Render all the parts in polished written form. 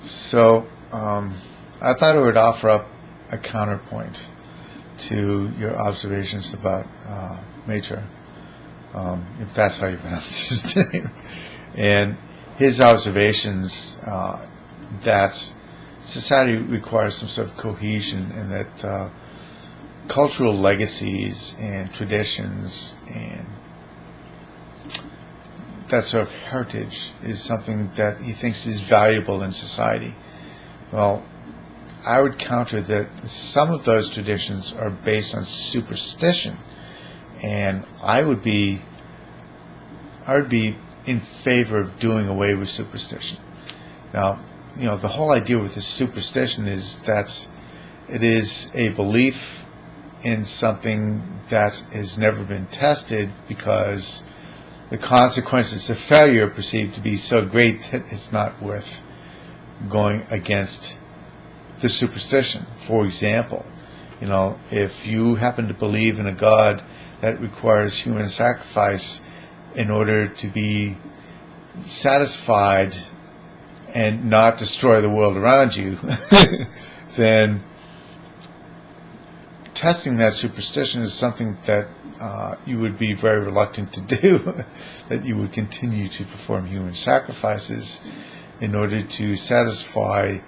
So I thought I would offer up a counterpoint to your observations about Major, if that's how you pronounce his name, and his observations that society requires some sort of cohesion, and that cultural legacies and traditions and that sort of heritage is something that he thinks is valuable in society. Well, I would counter that some of those traditions are based on superstition, and I would be in favor of doing away with superstition. Now, the whole idea with this superstition is that it is a belief in something that has never been tested, because the consequences of failure are perceived to be so great that it's not worth going against the superstition. For example, if you happen to believe in a God that requires human sacrifice in order to be satisfied and not destroy the world around you, then testing that superstition is something that you would be very reluctant to do, that you would continue to perform human sacrifices in order to satisfy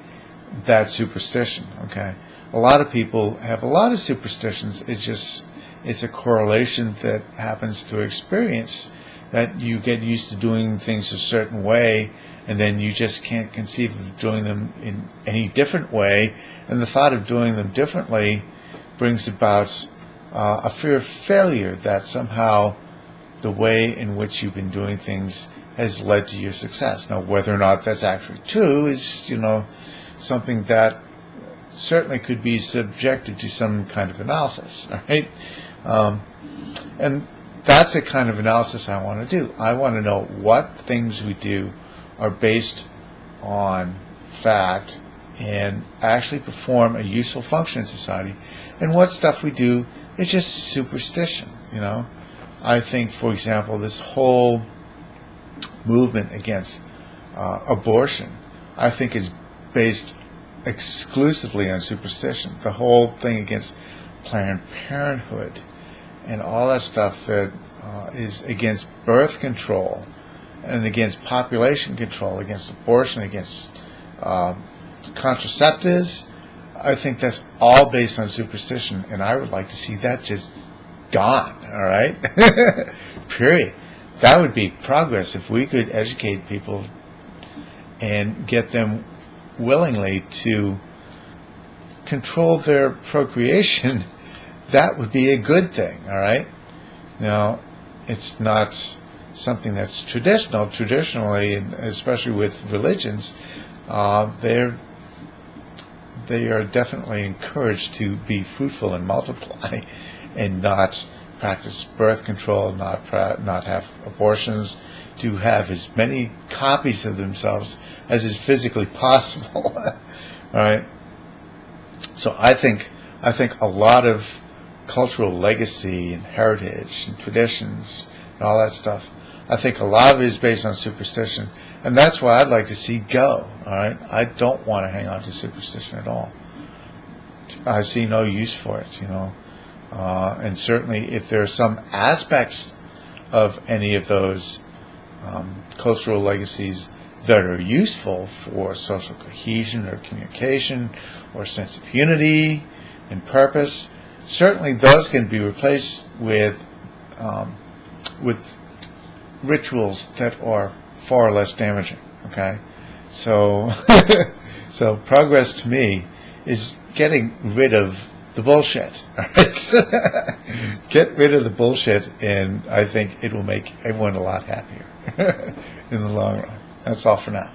that superstition. Okay, a lot of people have a lot of superstitions. It's a correlation that happens to experience, that you get used to doing things a certain way, and then you just can't conceive of doing them in any different way, and the thought of doing them differently brings about a fear of failure, that somehow the way in which you've been doing things has led to your success. Now, whether or not that's actually true is, something that certainly could be subjected to some kind of analysis, right? And that's a kind of analysis I want to do. I want to know what things we do are based on fact and actually perform a useful function in society, and what stuff we do is just superstition. I think, for example, this whole movement against abortion, I think, is based exclusively on superstition. The whole thing against Planned Parenthood and all that stuff that is against birth control and against population control, against abortion, against contraceptives, I think that's all based on superstition, and I would like to see that just gone, all right? Period. That would be progress if we could educate people and get them willingly to control their procreation. That would be a good thing, all right? Now, it's not something that's traditional. Traditionally, and especially with religions, they are definitely encouraged to be fruitful and multiply, and not practice birth control, not have abortions, to have as many copies of themselves as is physically possible. All right. So I think a lot of cultural legacy and heritage and traditions and all that stuff, I think a lot of it is based on superstition, and that's why I'd like to see go. All right, I don't want to hang on to superstition at all. I see no use for it, and certainly if there are some aspects of any of those cultural legacies that are useful for social cohesion or communication or sense of unity and purpose, certainly those can be replaced with rituals that are far less damaging. Okay, so so progress to me is getting rid of the bullshit. All right? Get rid of the bullshit, and I think it will make everyone a lot happier in the long run. That's all for now.